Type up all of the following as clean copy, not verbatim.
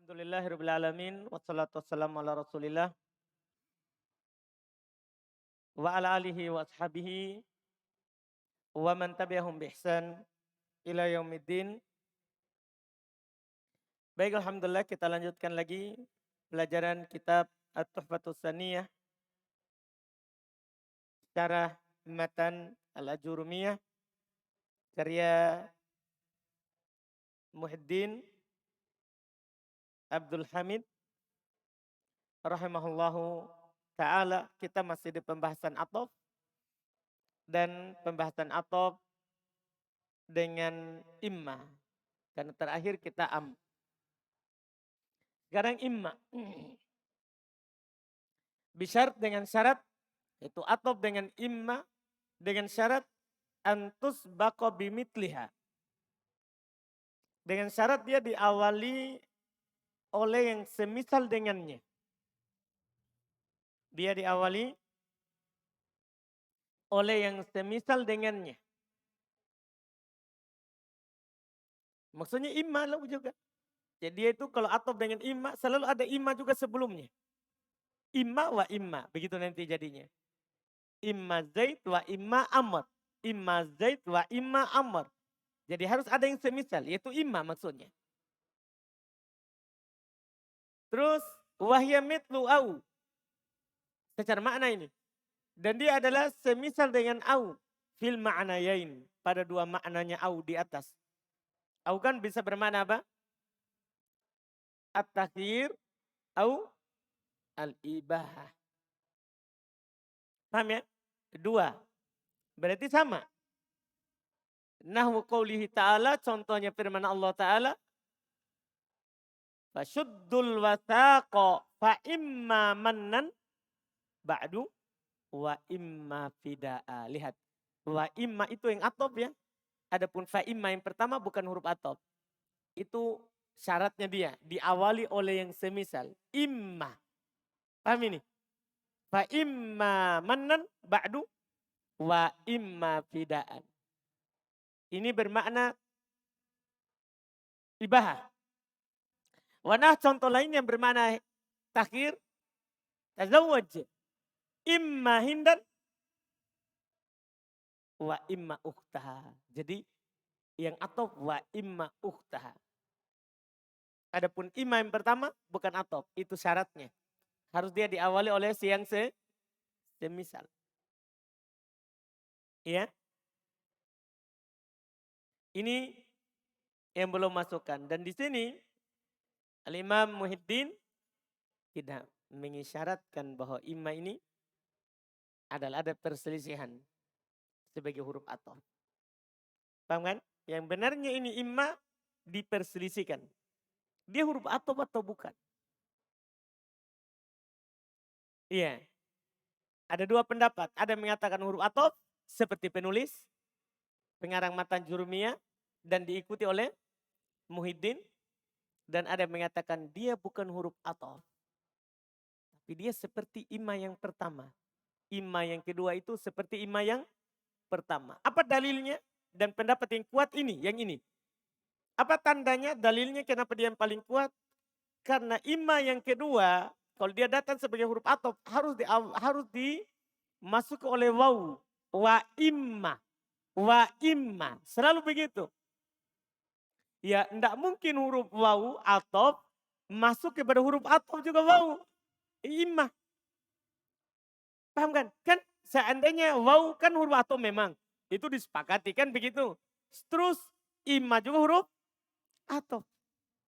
Alhamdulillahirabbil alamin wassalatu wassalamu ala Rasulillah wa ala alihi wa ashabihi wa man tabi'ahum bi ihsan ila yaumiddin. Baik, alhamdulillah kita lanjutkan lagi pelajaran kitab At-Tuhfatus Saniyah syarah matan Al-Ajurumiyah karya Muhyiddin Abdul Hamid rahimahullahu taala. Kita masih di pembahasan ataf dan pembahasan ataf dengan imma. Karena terakhir kita Sekarang imma. Bisyarat dengan syarat, itu ataf dengan imma dengan syarat antus bako bimitliha. Dengan syarat dia diawali oleh yang semisal dengannya. Dia diawali oleh yang semisal dengannya. Maksudnya imma lah juga. Jadi dia itu kalau ataf dengan imma selalu ada imma juga sebelumnya. Imma wa imma, begitu nanti jadinya. Imma Zaid wa imma Amr. Imma Zaid wa imma Amr. Jadi harus ada yang semisal, yaitu imma maksudnya. Terus wahya mitlu au. Secara makna ini. Dan dia adalah semisal dengan au fil ma'nayain, pada dua maknanya au di atas. Au kan bisa bermakna apa? At-takhir au al-ibahah. Paham ya? Dua. Berarti sama. Nahwu qaulihi ta'ala, contohnya firman Allah Ta'ala. Fasyuddul wasaqa fa imma mannan ba'du wa imma fida'a. Lihat. Wa imma itu yang atop ya. Adapun fa imma yang pertama bukan huruf atop. Itu syaratnya dia. Diawali oleh yang semisal. Imma. Paham ini? Fa imma mannan ba'du wa imma fida'an. Ini bermakna ibahah. Wanah contoh lain yang bermakna takhir. Tazawwaj. Imma hindan wa imma ukhtaha. Jadi yang atop wa imma ukhtaha. Adapun imma yang pertama bukan atop. Itu syaratnya. Harus dia diawali oleh si yang semisal. Ya. Ini yang belum masukkan. Dan di sini Al-Imam Muhyiddin tidak mengisyaratkan bahwa imma ini adalah ada perselisihan sebagai huruf ataf. Paham kan? Yang benarnya ini imma diperselisihkan. Dia huruf ataf atau bukan? Iya. Ada dua pendapat. Ada yang mengatakan huruf ataf seperti penulis, pengarang matan Jurumiyah dan diikuti oleh Muhyiddin. Dan ada yang mengatakan dia bukan huruf ataf. Tapi dia seperti imma yang pertama. Imma yang kedua itu seperti imma yang pertama. Apa dalilnya? Dan pendapat yang kuat ini, yang ini. Apa tandanya? Dalilnya kenapa dia yang paling kuat? Karena imma yang kedua, kalau dia datang sebagai huruf ataf harus dimasuk oleh waw. Wa imma. Wa imma. Selalu begitu. Ya, tidak mungkin huruf waw ataf masuk kepada huruf ataf juga waw. Imma. Paham kan? Kan seandainya waw kan huruf ataf memang. Itu disepakati kan begitu. Terus imma juga huruf ataf.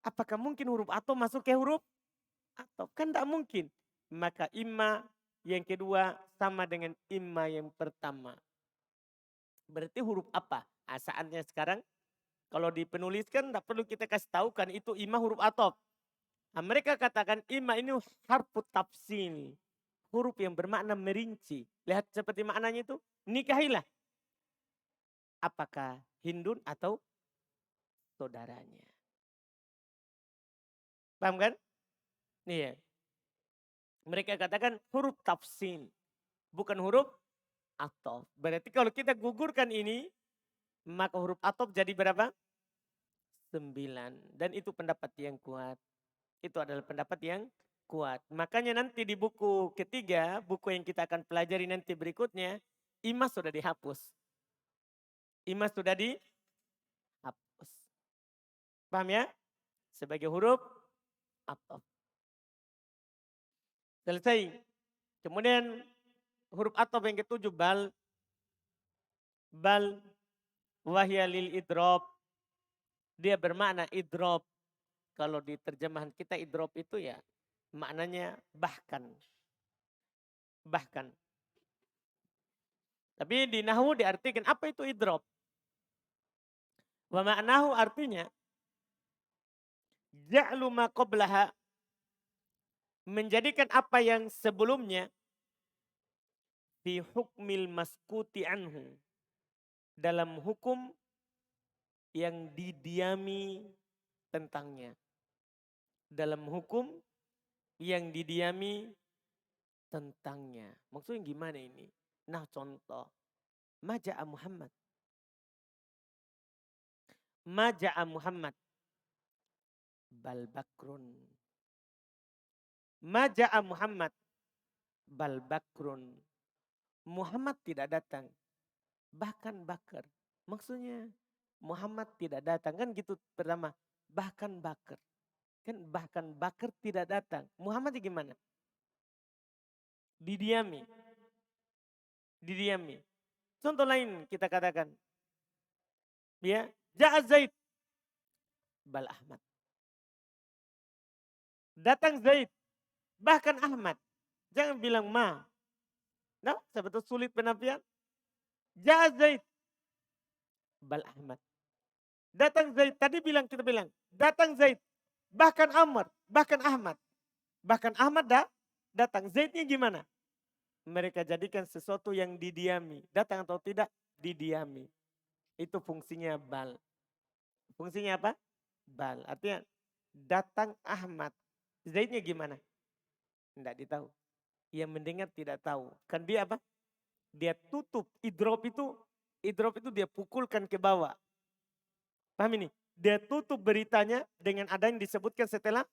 Apakah mungkin huruf ataf masuk ke huruf ataf? Kan tidak mungkin. Maka imma yang kedua sama dengan imma yang pertama. Berarti huruf apa? Saatnya sekarang kalau dipenuliskan tidak perlu kita kasih tahu kan itu imma huruf ataf. Nah, mereka katakan imma ini harfu tafsil. Huruf yang bermakna merinci. Lihat seperti maknanya itu. Nikahilah. Apakah Hindun atau saudaranya. Paham kan? Iya. Mereka katakan huruf tafsil. Bukan huruf ataf. Berarti kalau kita gugurkan ini. Maka huruf ataf jadi berapa? 9. Dan itu pendapat yang kuat. Itu adalah pendapat yang kuat. Makanya nanti di buku ketiga, buku yang kita akan pelajari nanti berikutnya, imas sudah dihapus. Imas sudah dihapus. Paham ya? Sebagai huruf ataf. Selesai. Kemudian huruf ataf yang ketujuh bal wahya lil idrob. Dia bermakna idrob. Kalau di terjemahan kita idrob itu ya maknanya bahkan. Bahkan. Tapi di nahwu diartikan apa itu idrob? Wa ma'nahu artinya ja'lu ma qablaha, menjadikan apa yang sebelumnya fi hukmil maskuti anhu, dalam hukum yang didiami tentangnya. Dalam hukum yang didiami tentangnya. Maksudnya gimana ini? Nah contoh. Maja'a Muhammad. Maja'a Muhammad. Bal bakrun. Maja'a Muhammad. Bal bakrun. Muhammad tidak datang. Bahkan bakar. Maksudnya Muhammad tidak datang. Kan gitu pertama. Bahkan bakar. Kan bahkan bakar tidak datang. Muhammad gimana? Didiami. Didiami. Contoh lain kita katakan. Ya, Ja'a Zaid. Bal Ahmad. Datang Zaid. Bahkan Ahmad. Jangan bilang ma. Nah, sebetulnya sulit penafian. Ja'a Zaid. Bal Ahmad. Datang Zaid. Tadi kita bilang. Datang Zaid. Bahkan Amr. Bahkan Ahmad. Bahkan Ahmad datang. Zaidnya gimana? Mereka jadikan sesuatu yang didiami. Datang atau tidak? Didiami. Itu fungsinya bal. Fungsinya apa? Bal. Artinya datang Ahmad. Zaidnya gimana? Tidak ditahu. Yang mendengar tidak tahu. Kan dia apa? Dia tutup. Idrop itu dia pukulkan ke bawah. Paham ini? Dia tutup beritanya dengan ada yang disebutkan setelah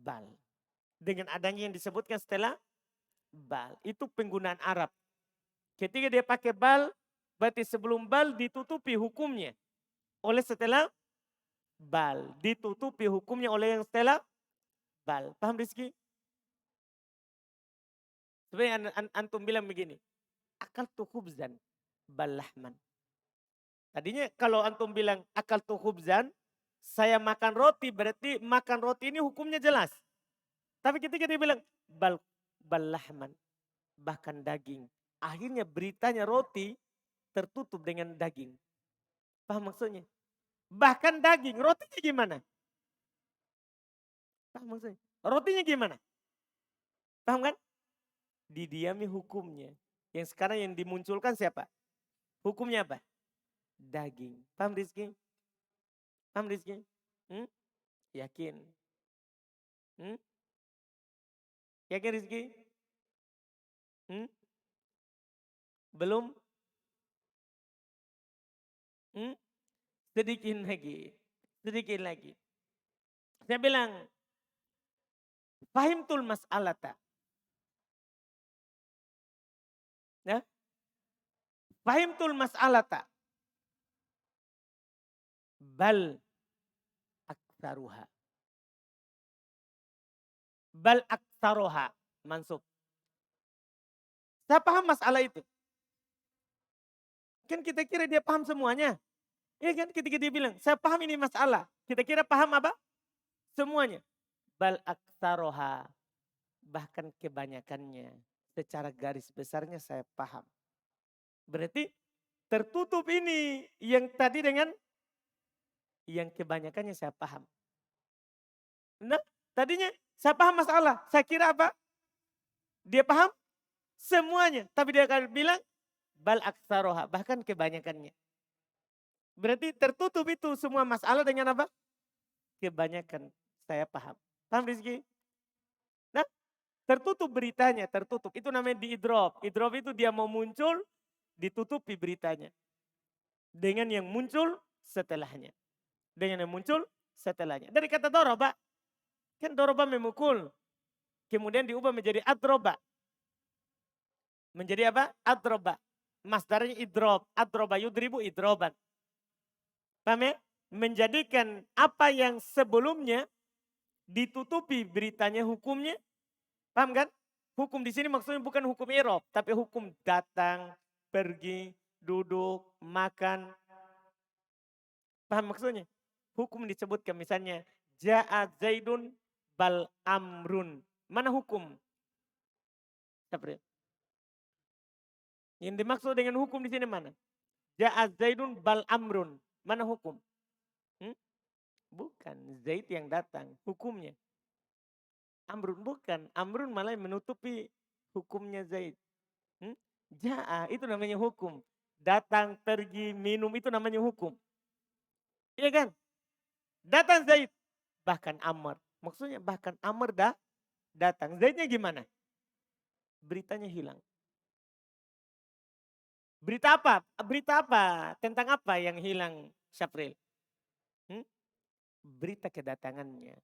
bal. Dengan adanya yang disebutkan setelah bal. Itu penggunaan Arab. Ketika dia pakai bal, berarti sebelum bal ditutupi hukumnya. Oleh setelah bal. Ditutupi hukumnya oleh yang setelah bal. Paham Rizky? Sebenarnya antum bilang begini. Akal tu khubzan bal lahman. Tadinya kalau antum bilang akal tu khubzan, saya makan roti, berarti makan roti ini hukumnya jelas. Tapi ketika dia bilang bal lahman, bahkan daging. Akhirnya beritanya roti tertutup dengan daging. Paham maksudnya? Bahkan daging, rotinya gimana? Paham maksudnya? Rotinya gimana? Paham kan? Didiami hukumnya. Yang sekarang yang dimunculkan siapa? Hukumnya apa? Daging. Paham Rizky? Paham Rizky? Yakin? Yakin Rizky? Belum? Sedikit lagi. Sedikit lagi. Saya bilang, fahimtul mas'alata. Ya? Fahimtul mas'alata. Bal aksaruha. Bal aksaruha. Mansub. Saya paham masalah itu. Kan kita kira dia paham semuanya. Ya kan ketika dia bilang, saya paham ini masalah. Kita kira paham apa? Semuanya. Bal aksaroha. Bahkan kebanyakannya. Secara garis besarnya saya paham. Berarti tertutup ini yang tadi dengan yang kebanyakannya saya paham. Nah, tadinya saya paham masalah. Saya kira apa? Dia paham semuanya. Tapi dia akan bilang bal aksaroha. Bahkan kebanyakannya. Berarti tertutup itu semua masalah dengan apa? Kebanyakan saya paham. Paham Rizky? Nah, tertutup beritanya, tertutup. Itu namanya diidrop. Idrop itu dia mau muncul, ditutupi beritanya. Dengan yang muncul setelahnya. Dengan yang muncul setelahnya. Dari kata doroba. Kan doroba memukul. Kemudian diubah menjadi adroba. Menjadi apa? Adroba. Masdarnya idrob. Adroba yudribu idroban. Paham ya? Menjadikan apa yang sebelumnya ditutupi beritanya hukumnya. Paham kan? Hukum di sini maksudnya bukan hukum irob. Tapi hukum datang, pergi, duduk, makan. Paham maksudnya? Hukum disebutkan misalnya. Ja'a Zaidun bal amrun. Mana hukum? Yang dimaksud dengan hukum di sini mana? Ja'a Zaidun bal amrun. Mana hukum? Bukan. Zaid yang datang. Hukumnya. Amrun bukan. Amrun malah menutupi hukumnya Zaid. Ja'a itu namanya hukum. Datang, pergi, minum itu namanya hukum. Iya kan? Datang Zaid. Bahkan Amr. Maksudnya bahkan Amr datang. Zaidnya gimana? Beritanya hilang. Berita apa? Berita apa? Tentang apa yang hilang, Syafril? Berita kedatangannya.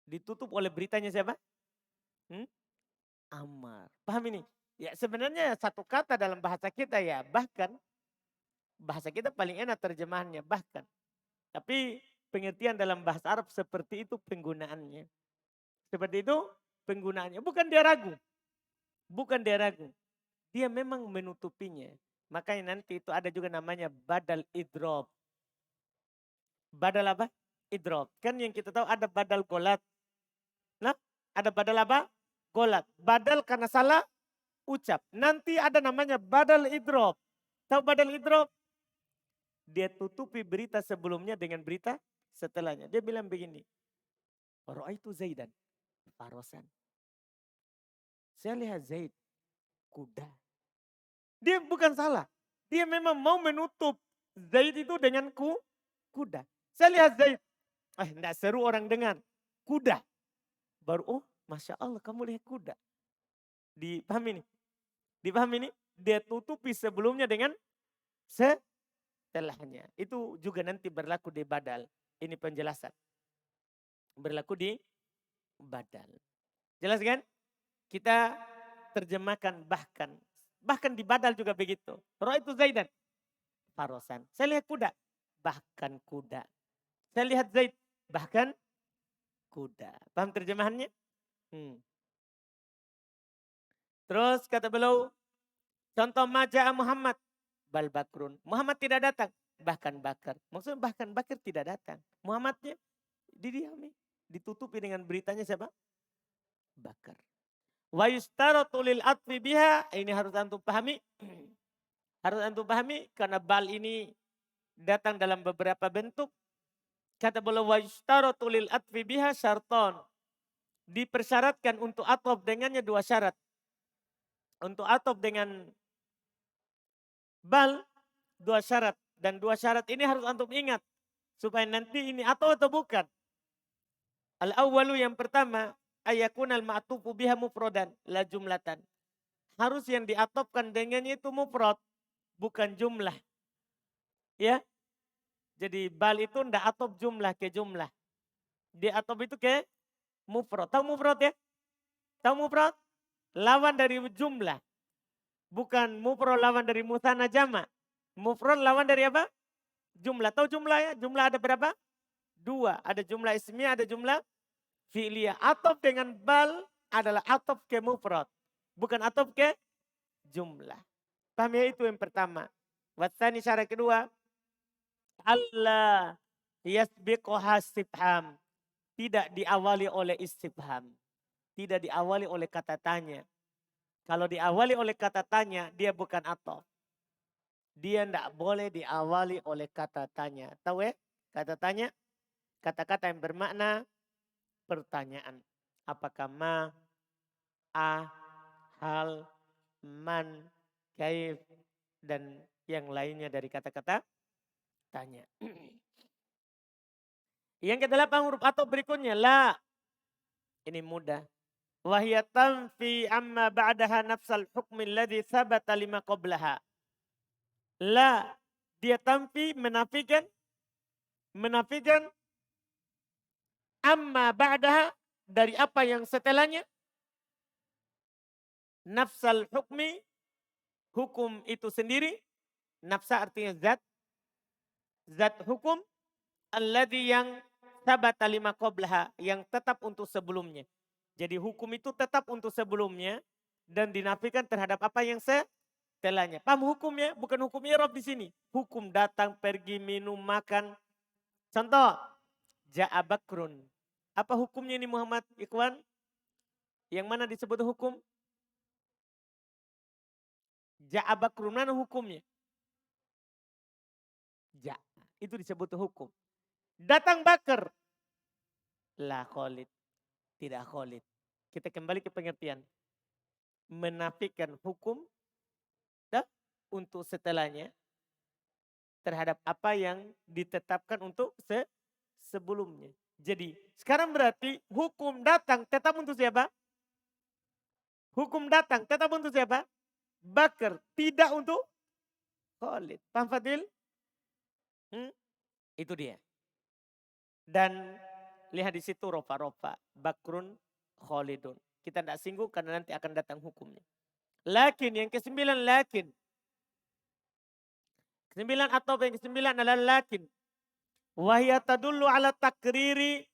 Ditutup oleh beritanya siapa? Amr. Paham ini? Ya sebenarnya satu kata dalam bahasa kita ya. Bahkan bahasa kita paling enak terjemahannya. Bahkan. Tapi pengertian dalam bahasa Arab seperti itu penggunaannya. Seperti itu penggunaannya. Bukan dia ragu. Bukan dia ragu. Dia memang menutupinya. Makanya nanti itu ada juga namanya badal idrob. Badal apa? Idrob. Kan yang kita tahu ada badal golat. Nah, ada badal apa? Golat. Badal karena salah ucap. Nanti ada namanya badal idrob. Tahu badal idrob? Dia tutupi berita sebelumnya dengan berita setelahnya. Dia bilang begini. Ra'aitu Zaidan farosan. Saya lihat Zaid kuda. Dia bukan salah. Dia memang mau menutup Zaid itu dengan kuda. Saya lihat Zaid. Enggak seru orang dengar. Kuda. Baru, Masya Allah kamu lihat kuda. Dipahami ini? Dipahami ini? Dia tutupi sebelumnya dengan setelahnya. Itu juga nanti berlaku di badal. Ini penjelasan. Berlaku di badal. Jelas kan? Kita terjemahkan bahkan. Bahkan di badal juga begitu. Ra'aitu Zaidan farosan. Saya lihat kuda. Bahkan kuda. Saya lihat Zaid. Bahkan kuda. Paham terjemahannya? Terus kata beliau. Contoh maja'a Muhammad. Bal bakrun. Muhammad tidak datang. Bahkan bakar. Maksudnya bahkan bakar tidak datang. Muhammadnya didiami. Ditutupi dengan beritanya siapa? Bakar. Wa yustaratu lil atfi biha. Ini harus antum pahami. Harus antum pahami. Karena bal ini datang dalam beberapa bentuk. Kata beliau wa yustaratu lil atfi biha syarton. Dipersyaratkan untuk atop dengannya dua syarat. Untuk atop dengan bal dua syarat. Dan dua syarat ini harus antum ingat. Supaya nanti ini atau bukan. Al-awwalu yang pertama. Ayakun al-ma'tufu biha mufrodan. La jumlatan. Harus yang diatopkan dengannya itu mufrod. Bukan jumlah. Ya. Jadi bal itu ndak atop jumlah ke jumlah. Di atop itu ke mufrod. Tahu mufrod ya? Tahu mufrod? Lawan dari jumlah. Bukan mufrod lawan dari musanna jama. Mufrod lawan dari apa? Jumlah. Tahu jumlah ya? Jumlah ada berapa? Dua. Ada jumlah ismiyah, ada jumlah fi'liyah. Atop dengan bal adalah atop ke mufrad. Bukan atop ke jumlah. Paham ya? Itu yang pertama. Watsani syarat kedua. Allah yasbiquha istifham. Tidak diawali oleh istifham. Tidak diawali oleh kata tanya. Kalau diawali oleh kata tanya, dia bukan atop. Dia tidak boleh diawali oleh kata tanya. Tahu ya? Kata tanya, kata-kata yang bermakna pertanyaan. Apakah ma, hal, man, kaif, dan yang lainnya dari kata-kata tanya. Yang kedelapan huruf atop berikutnya. La. Ini mudah. Wahya tanfi amma ba'daha nafsal hukmi alladhi thabata lima qablaha. La. Dia tanfi menafikan amma ba'daha dari apa yang setelahnya. Nafsal hukmi, hukum itu sendiri. Nafsa artinya zat. Zat hukum. Alladhi yang sabata lima qablaha, yang tetap untuk sebelumnya. Jadi hukum itu tetap untuk sebelumnya dan dinafikan terhadap apa yang setelahnya. Paham hukumnya? Bukan hukum i'rab di sini. Hukum datang, pergi, minum, makan. Contoh, ja'a bakrun. Apa hukumnya ini Muhammad Ikhwan? Yang mana disebut hukum? Ja'a bakrun, mana hukumnya? Ja, itu disebut hukum. Datang Bakar. La Khalid. Tidak Khalid. Kita kembali ke pengertian. Menafikan hukum untuk setelahnya terhadap apa yang ditetapkan untuk sebelumnya. Jadi sekarang berarti hukum datang tetap untuk siapa? Hukum datang tetap untuk siapa? Bakar. Tidak untuk Khalid. Paham Fadil? Itu dia. Dan lihat di situ rofa-rofa. Bakrun Khalidun. Kita tidak singgung karena nanti akan datang hukumnya. Lakin yang ke-9 lakin. Ke-9 atau yang ke-9 adalah lakin. Wahya tadullu ala takriri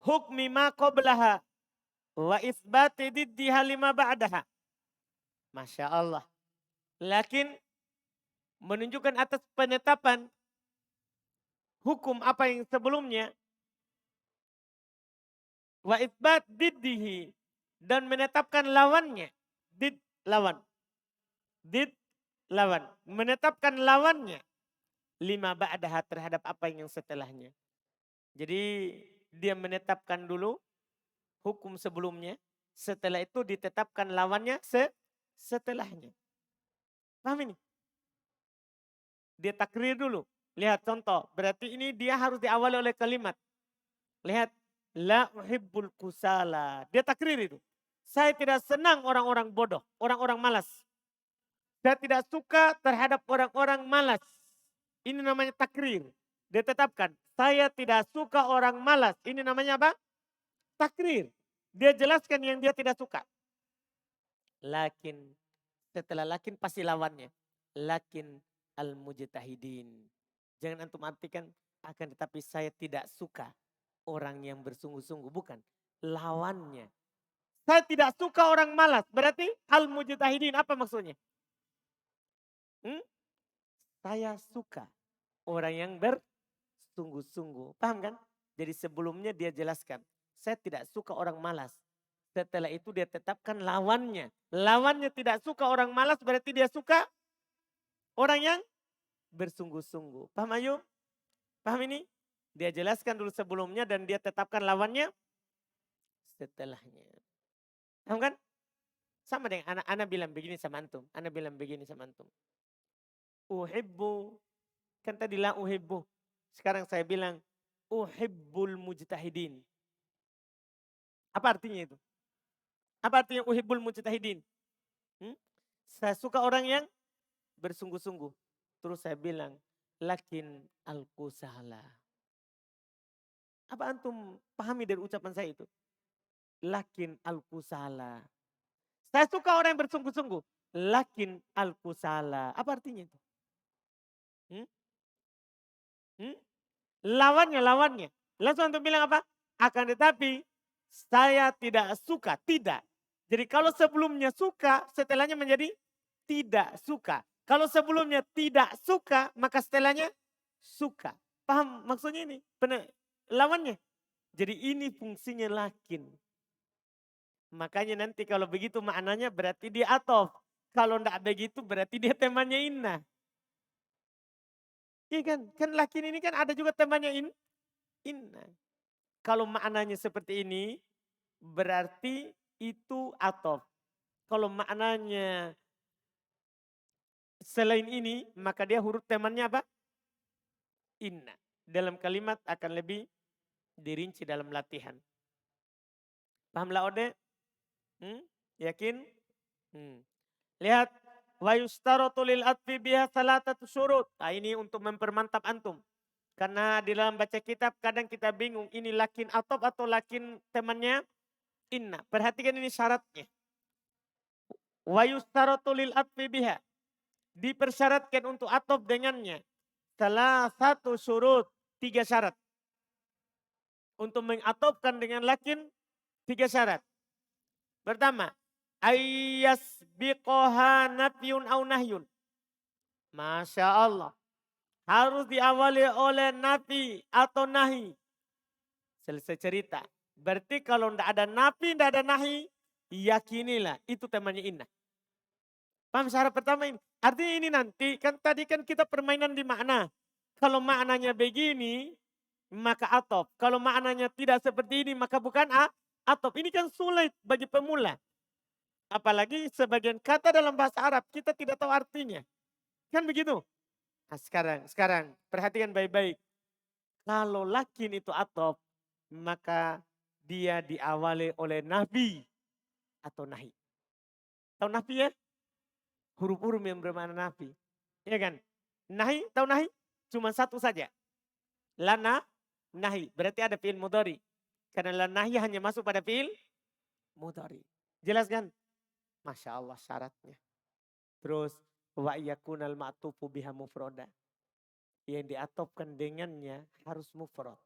hukmi ma qablaha wa isbati diddiha lima ba'daha. Masya Allah. Lakin menunjukkan atas penetapan hukum apa yang sebelumnya. Wa isbat diddihi. Dan menetapkan lawannya. Did lawan. Did lawan. Menetapkan lawannya. Lima ba'daha terhadap apa yang setelahnya. Jadi dia menetapkan dulu hukum sebelumnya. Setelah itu ditetapkan lawannya setelahnya. Paham ini? Dia takrir dulu. Lihat contoh. Berarti ini dia harus diawali oleh kalimat. Lihat. La uhibbul kusala. Dia takrir itu. Saya tidak senang orang-orang bodoh. Orang-orang malas. Saya tidak suka terhadap orang-orang malas. Ini namanya takrir. Dia tetapkan. Saya tidak suka orang malas. Ini namanya apa? Takrir. Dia jelaskan yang dia tidak suka. Lakin. Setelah lakin pasti lawannya. Lakin al-mujtahidin. Jangan antum artikan. Akan tetapi saya tidak suka orang yang bersungguh-sungguh. Bukan. Lawannya. Saya tidak suka orang malas. Berarti al-mujtahidin. Apa maksudnya? Saya suka orang yang bersungguh-sungguh. Paham kan? Jadi sebelumnya dia jelaskan. Saya tidak suka orang malas. Setelah itu dia tetapkan lawannya. Lawannya tidak suka orang malas berarti dia suka orang yang bersungguh-sungguh. Paham Ayub? Paham ini? Dia jelaskan dulu sebelumnya dan dia tetapkan lawannya setelahnya. Paham kan? Sama dengan anak-anak bilang begini sama antum. Anak bilang begini sama antum. Uhibbu. Kan tadi la uhibbu. Sekarang saya bilang uhibbul mujtahidin. Apa artinya itu? Apa artinya uhibbul mujtahidin? Saya suka orang yang bersungguh-sungguh. Terus saya bilang, lakin al-kusala. Apa antum pahami dari ucapan saya itu? Lakin al-kusala. Saya suka orang yang bersungguh-sungguh. Lakin al-kusala. Apa artinya itu? Lawannya. Langsung antum bilang apa? Akan tetapi saya tidak suka. Tidak. Jadi kalau sebelumnya suka, setelahnya menjadi tidak suka. Kalau sebelumnya tidak suka, maka setelahnya suka. Paham maksudnya ini? Benar. Lawannya. Jadi ini fungsinya lakin. Makanya nanti kalau begitu maknanya berarti dia atof. Kalau tidak begitu berarti dia temannya inna. Iya kan? Kan lakin ini kan ada juga temannya inna. Kalau maknanya seperti ini berarti itu atof. Kalau maknanya selain ini maka dia huruf temannya apa? Inna. Dalam kalimat akan lebih dirinci dalam latihan. Pahamlah Ode? Yakin? Lihat. Wa yustaratu lil atfi biha salatatu syurut. Nah ini untuk mempermantap antum. Karena di dalam baca kitab kadang kita bingung ini lakin atop atau lakin temannya inna. Perhatikan ini syaratnya. Wa yustaratu lil atfi biha. Dipersyaratkan untuk atop dengannya. Salah satu syurut, 3 syarat. Untuk mengatopkan dengan lakin 3 syarat. Pertama, ayyasbiqoha nafyun au nahyun. Masya Allah. Harus diawali oleh nafi atau nahi. Selesai cerita. Berarti kalau tidak ada nafi, tidak ada nahi, yakinilah itu temannya inna. Paham syarat pertama ini? Artinya ini nanti, kan tadi kan kita permainan di makna. Kalau maknanya begini, maka atop. Kalau maknanya tidak seperti ini, maka bukan atop. Ini kan sulit bagi pemula. Apalagi sebagian kata dalam bahasa Arab, kita tidak tahu artinya. Kan begitu? Nah sekarang perhatikan baik-baik. Kalau lakin itu atop, maka dia diawali oleh nabi atau nahi. Tahu nafi ya? Huruf-huruf yang bermakna nafi. Iya kan? Nahi, tahu nahi? Cuma satu saja. Lana, nahi. Berarti ada fi'il mudhari. Karena la nahi hanya masuk pada fi'il mudhari. Jelas kan? Masya Allah syaratnya. Terus wa yakunal ma'tufu biha mufroda. Yang diatopkan dengannya harus mufrad.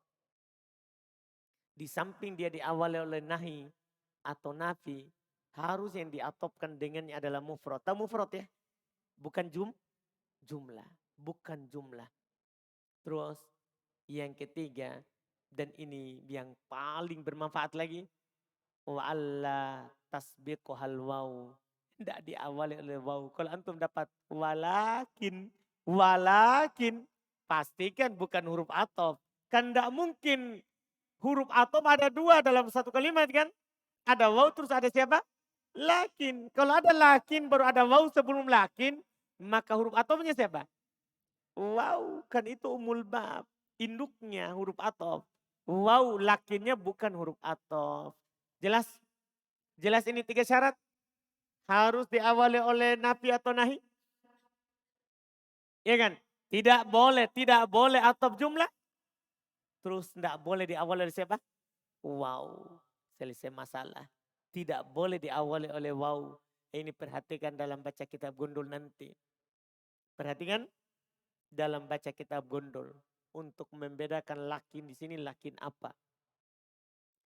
Di samping dia diawali oleh nahi atau nafi, harus yang diatopkan dengannya adalah mufrad. Tahu mufrad ya? Bukan jumlah. Bukan jumlah. Terus yang ketiga, dan ini yang paling bermanfaat lagi. Wa'alla tasbiquhal waw. Tidak diawali oleh waw. Kalau antum dapat walakin. Pastikan bukan huruf atop. Kan tidak mungkin huruf atop ada 2 dalam satu kalimat kan. Ada waw terus ada siapa? Lakin. Kalau ada lakin baru ada waw sebelum lakin. Maka huruf atopnya siapa? Wow, kan itu umul bab. Induknya huruf atop. Wow, lakinnya bukan huruf atop. Jelas? Jelas ini 3 syarat? Harus diawali oleh nafi atau nahi? Iya kan? Tidak boleh atop jumlah. Terus tidak boleh diawali oleh siapa? Wow, selesai masalah. Tidak boleh diawali oleh wow. Ini perhatikan dalam baca kitab Gundul nanti. Perhatikan dalam baca kitab Gundul. Untuk membedakan lakin di sini lakin apa.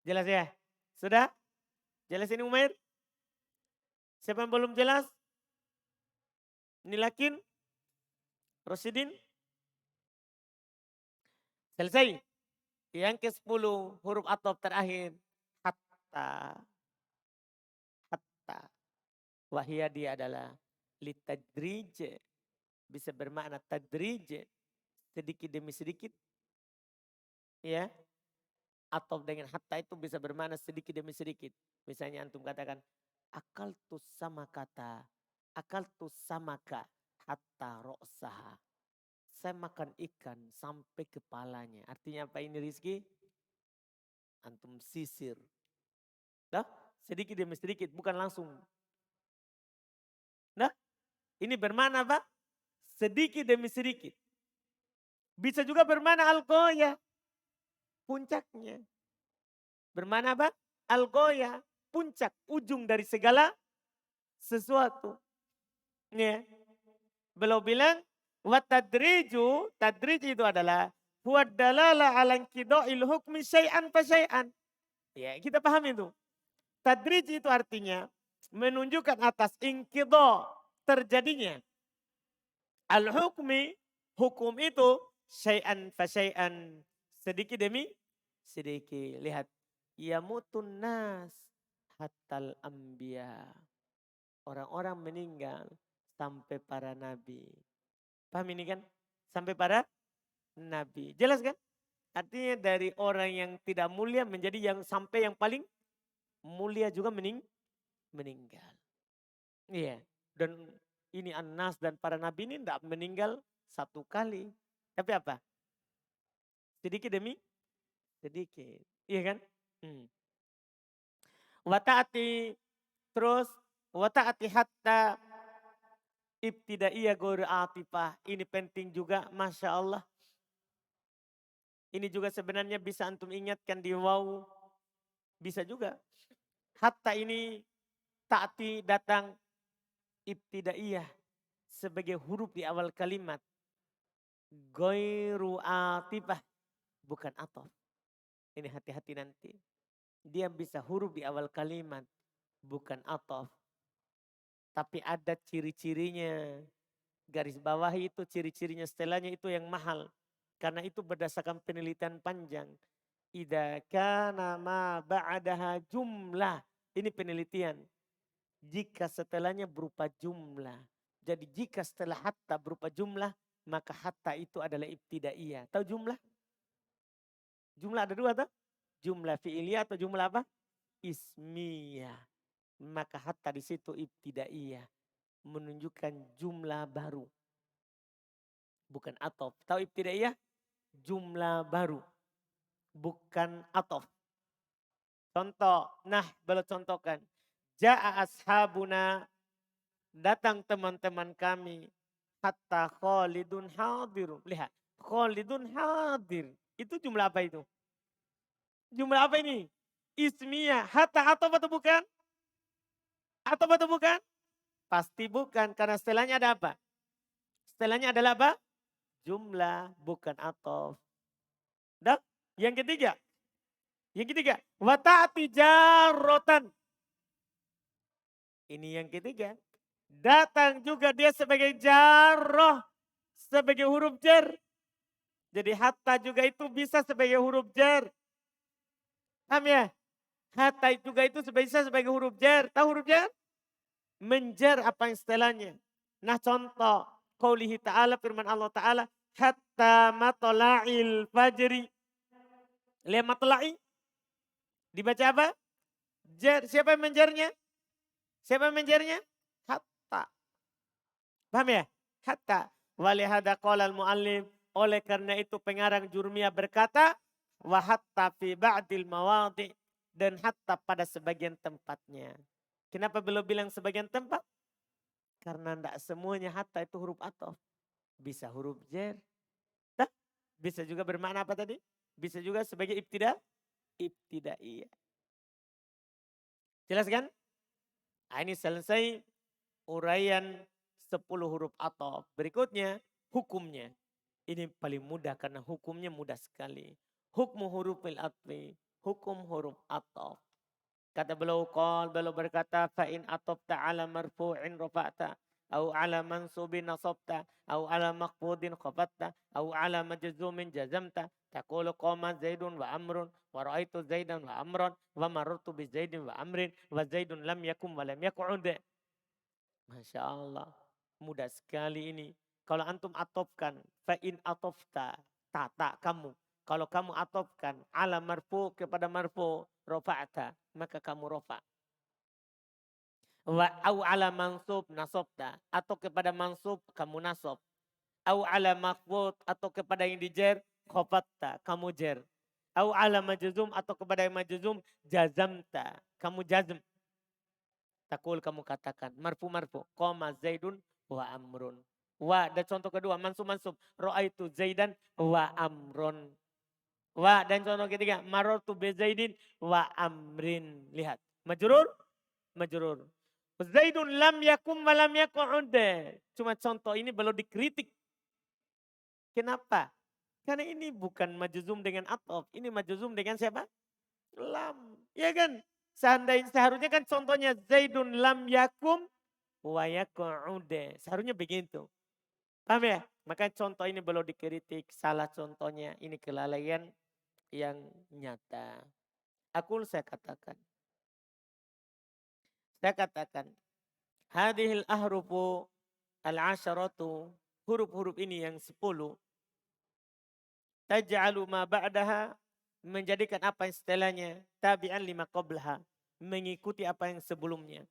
Jelas ya? Sudah? Jelas ini Umair? Siapa yang belum jelas? Ini lakin? Rosidin? Selesai. Yang ke-10 huruf atop terakhir. Hatta. Wahia dia adalah litadrij. Bisa bermakna tadrij. Sedikit demi sedikit. Ya. Atop dengan hatta itu bisa bermakna sedikit demi sedikit. Misalnya antum katakan. Akal tu sama kata. Akal tu samaka hatta ro'saha. Saya makan ikan sampai kepalanya. Artinya apa ini Rizky? Antum sisir. Dah, sedikit demi sedikit, bukan langsung. Nah, ini bermana apa? Sedikit demi sedikit. Bisa juga bermana algoya. Puncaknya. Bermana apa? Algoya. Puncak, ujung dari segala sesuatu. Ya. Beliau bilang, watadriju, tadrij itu adalah huwad dalala ala inqida'il hukmi syai'an fa syai'an. Ya, kita paham itu. Tadrij itu artinya menunjukkan atas inqidha, terjadinya al-hukmi, hukum itu syai'an fa syai'an, sedikit demi sedikit. Lihat, yamutun nas hatal anbiya. Orang-orang meninggal sampai para nabi. Paham ini kan? Sampai para nabi. Jelas kan? Artinya dari orang yang tidak mulia menjadi yang sampai yang paling mulia juga meninggal. Iya. Dan ini An-Nas dan para nabi ini tidak meninggal satu kali. Tapi apa? Sedikit demi sedikit. Iya kan? Wata'ati terus wata'ati hatta ibtidaiyah ghairu atifah. Ini penting juga, Masya Allah. Ini juga sebenarnya bisa antum ingatkan di waw. Bisa juga. Hatta ini ta'ti datang ibtidaiyah sebagai huruf di awal kalimat. Goiru atifah. Bukan atof. Ini hati-hati nanti. Dia bisa huruf di awal kalimat. Bukan atof. Tapi ada ciri-cirinya. Garis bawah itu ciri-cirinya setelahnya itu yang mahal. Karena itu berdasarkan penelitian panjang. Idza kana ma ba'daha jumlah. Ini penelitian. Jika setelahnya berupa jumlah. Jadi jika setelah hatta berupa jumlah, maka hatta itu adalah ibtidaiyah. Tahu jumlah? Jumlah ada dua tuh. Jumlah fi'iliyah atau jumlah apa? Ismiyah. Maka hatta di situ ibtidaiyah. Menunjukkan jumlah baru. Bukan atof. Tahu ibtidaiyah? Jumlah baru. Bukan atof. Contoh. Nah, boleh contohkan. Ja'a ashabuna. Datang teman-teman kami. Hatta Khalidun hadir. Lihat. Khalidun hadir. Itu jumlah apa itu? Jumlah apa ini? Ismiyah. Hatta atau bukan? Atau bukan? Pasti bukan. Karena setelahnya ada apa? Setelahnya adalah apa? Jumlah. Bukan atof. Dan yang ketiga. Yang ketiga. Wata'ati jarrotan. Ini yang ketiga. Datang juga dia sebagai jarroh. Sebagai huruf jar. Jadi hatta juga itu bisa sebagai huruf jar. Paham ya? Hatta juga itu bisa sebagai huruf jar. Tahu huruf jar? Menjar apa yang setelahnya. Nah contoh. Qaulihi ta'ala firman Allah ta'ala. Hatta matola'il fajri. Lihat matola'i. Dibaca apa? Jar. Siapa yang menjarnya? Siapa yang menjarnya? Hatta. Paham ya? Hatta. Walihada qala al-mu'allim. Oleh karena itu pengarang Jurmiyah berkata. Wa hatta fi ba'dil mawadi. Dan hatta pada sebagian tempatnya. Kenapa belum bilang sebagian tempat? Karena tidak semuanya hatta itu huruf atof. Bisa huruf jar. Nah, bisa juga bermakna apa tadi? Bisa juga sebagai ibtidaiyah. Jelas kan? Nah, ini selesai uraian 10 huruf atof. Berikutnya hukumnya. Ini paling mudah karena hukumnya mudah sekali. Hukmu hurufil atfi. Hukum huruf atof. Kata beliau berkata fa'in atofta ala marfu'in rafa'ta au ala mansubin nasabta au ala maqbudin khafatta au ala majzumin jazamta taqulu qama zaidun wa amrun wa ra'aitu zaidan wa amran wa marartu bi zaidin wa amrin wa zaidun lam yakum wa lam yaq'ud. Masya Allah, mudah sekali ini. Kalau antum atofkan fa'in atofta tak kamu. Kalau kamu atofkan ala marfu kepada marfu rafa'ta, maka kamu rafa'. Wa au ala mansub nasabta, atau kepada mansub kamu nasab. Au ala maqbud, atau kepada yang dijer khafatta, kamu jer. Au ala majzum, atau kepada yang majzum jazamta, kamu jazm. Takul kamu katakan marfu qama zaidun wa amrun. Wa dan contoh kedua mansub ra'aitu zaidan wa amrun. Wa dan contoh ketiga marartu bi zaidin wa amrin. Lihat, majrur. Zaidun lam yakum wa lam yaq'ud. Cuma contoh ini belum dikritik. Kenapa? Karena ini bukan majzum dengan atof, ini majzum dengan siapa? Lam. Ya kan? Seharusnya kan contohnya Zaidun lam yakum wa yaq'ud. Seharusnya begitu. Paham ya? Maka contoh ini belum dikritik. Salah contohnya. Ini kelalaian yang nyata. Saya katakan. Hadihil ahrufu al-asharatu. Huruf-huruf ini yang 10. Taj'alu ma ba'daha. Menjadikan apa yang setelahnya. Tabi'an lima qablaha. Mengikuti apa yang sebelumnya.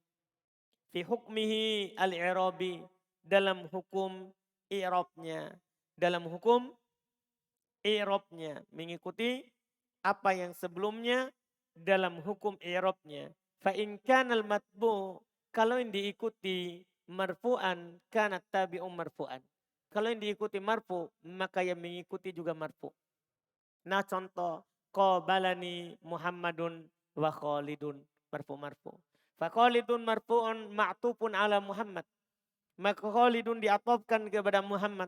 Fi hukmihi al-i'rabi. Dalam hukum i'rabnya. Mengikuti apa yang sebelumnya dalam hukum i'rabnya. Fa in kana al-matbu, kalau yang diikuti marfu'an kana tabi'un marfu'an. Kalau yang diikuti marfu, maka yang mengikuti juga marfu. Nah contoh, qabalani Muhammadun wa Khalidun, marfu. Fa Khalidun marfu'un ma'tufun ala Muhammad. Maka Khalidun diatofkan kepada Muhammad.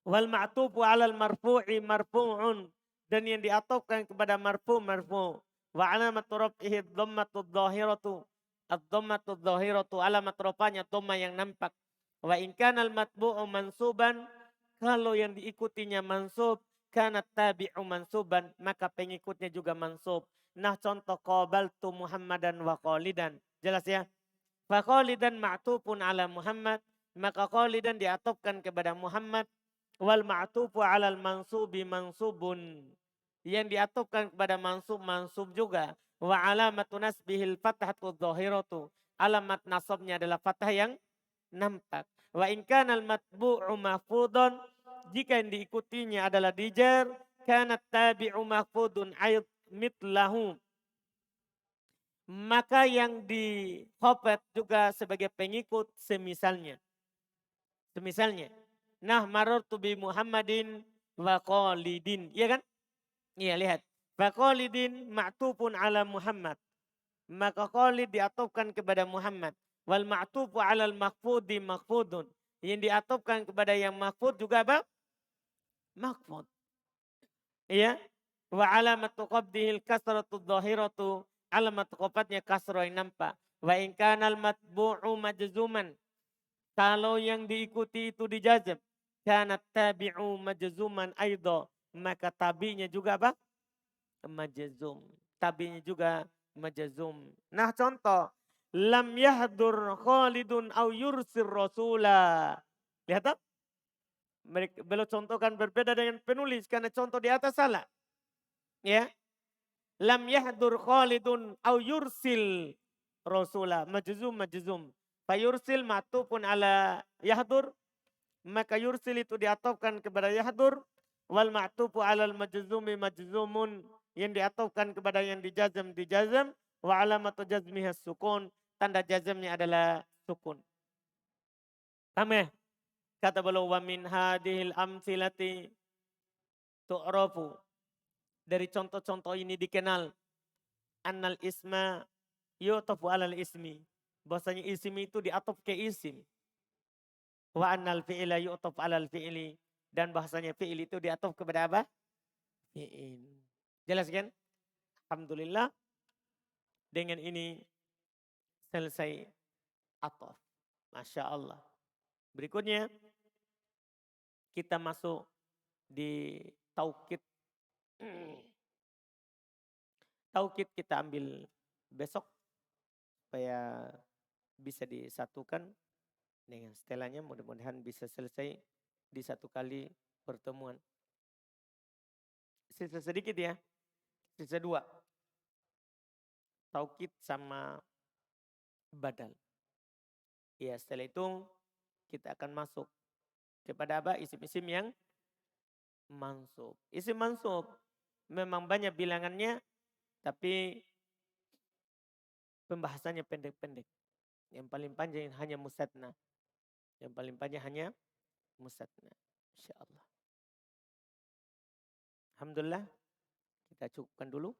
Wal ma'tufu alal marfu'i marfu'un. Dan yang diatofkan kepada marfu'. Wa alamatu raf'ihi dhammatud dhahiratu. Ad-dhammatud dhahiratu alamat rafanya dhamma yang nampak. Wa in kana al-matbu'u mansuban. Kalau yang diikutinya mansub. Kana tabi'u mansuban. Maka pengikutnya juga mansub. Nah contoh qabaltu Muhammadan wa Khalidan. Jelas ya? Fa Khalidan ma'tufun ala Muhammad. Maka Khalidan diatofkan kepada Muhammad. Wal ma'tufu alal mansubi mansubun. Yang diatofkan kepada mansub juga. Wa alamatu nasbihil fathatu dhahiratu. Alamat nasabnya adalah fathah yang nampak. Wa in kanal matbu'u mahfudun. Jika yang diikutinya adalah dijar. Kanat tabi'u mahfudun ayat mitlahu. Maka yang dihofet juga sebagai pengikut semisalnya. Nah marartu bi Muhammadin wa Khalidin. Iya kan? Iya lihat. Wa Khalidin ma'tufun ala Muhammad. Maka Khalid diatofkan kepada Muhammad. Wal ma'tufu ala al-makhfudi makhfudun. Yang diatofkan kepada yang makhfud juga apa? Makhfud. Iya. Wa alamatu qabdihil kasratu dhahiratu. Alamat qafatnya kasrah yang nampak. Wa in kanal matbu'u majzuman. Kalau yang diikuti itu dijazm. Kanat tabi'u majzuman aidha. Maka tabi'nya juga apa? Majzum. Tabi'nya juga majzum. Nah contoh. Lam yahdur Khalidun au yursir rasula. Lihat tak? Beliau contohkan berbeda dengan penulis. Karena contoh di atas salah. Ya. Lam yahdur Khalidun au yursil rasula. Majzum. Fayursil matupun ala yahdur. Maka yursil itu diatofkan kepada yahdur. Wal ma'tufu alal majzumi majzumun. Yang diatofkan kepada yang dijazam. Wa alamatu jazmiha sukun. Tanda jazamnya adalah sukun. Paham ya? Kata beliau wa min hadhil amsilati tu'rafu. Dari contoh-contoh ini dikenal. Annal isma yu'tafu alal ismi. Bahasanya isim itu diatop ke isim. Wa annal fi'ila yu'taf alal fi'ili. Dan bahasanya fi'il itu diatop kepada apa? Fi'il. Jelas kan? Alhamdulillah. Dengan ini selesai atof. Masya Allah. Berikutnya kita masuk di taukid. Taukid kita ambil besok. Supaya bisa disatukan dengan setelahnya. Mudah-mudahan bisa selesai di satu kali pertemuan. Sisa sedikit ya. Sisa 2. Taukid sama badal. Ya setelah itu kita akan masuk kepada apa? Isim-isim yang mansub. Isim mansub memang banyak bilangannya. Tapi pembahasannya pendek-pendek. Yang paling panjang hanya mustatna. Yang paling panjang hanya mustatna. InsyaAllah. Alhamdulillah. Kita cukupkan dulu.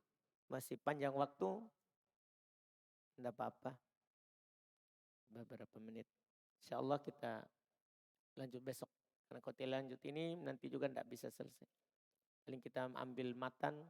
Masih panjang waktu. Tidak apa-apa. Beberapa menit. InsyaAllah kita lanjut besok. Karena kalau lanjut ini nanti juga tidak bisa selesai. Paling kita ambil matan.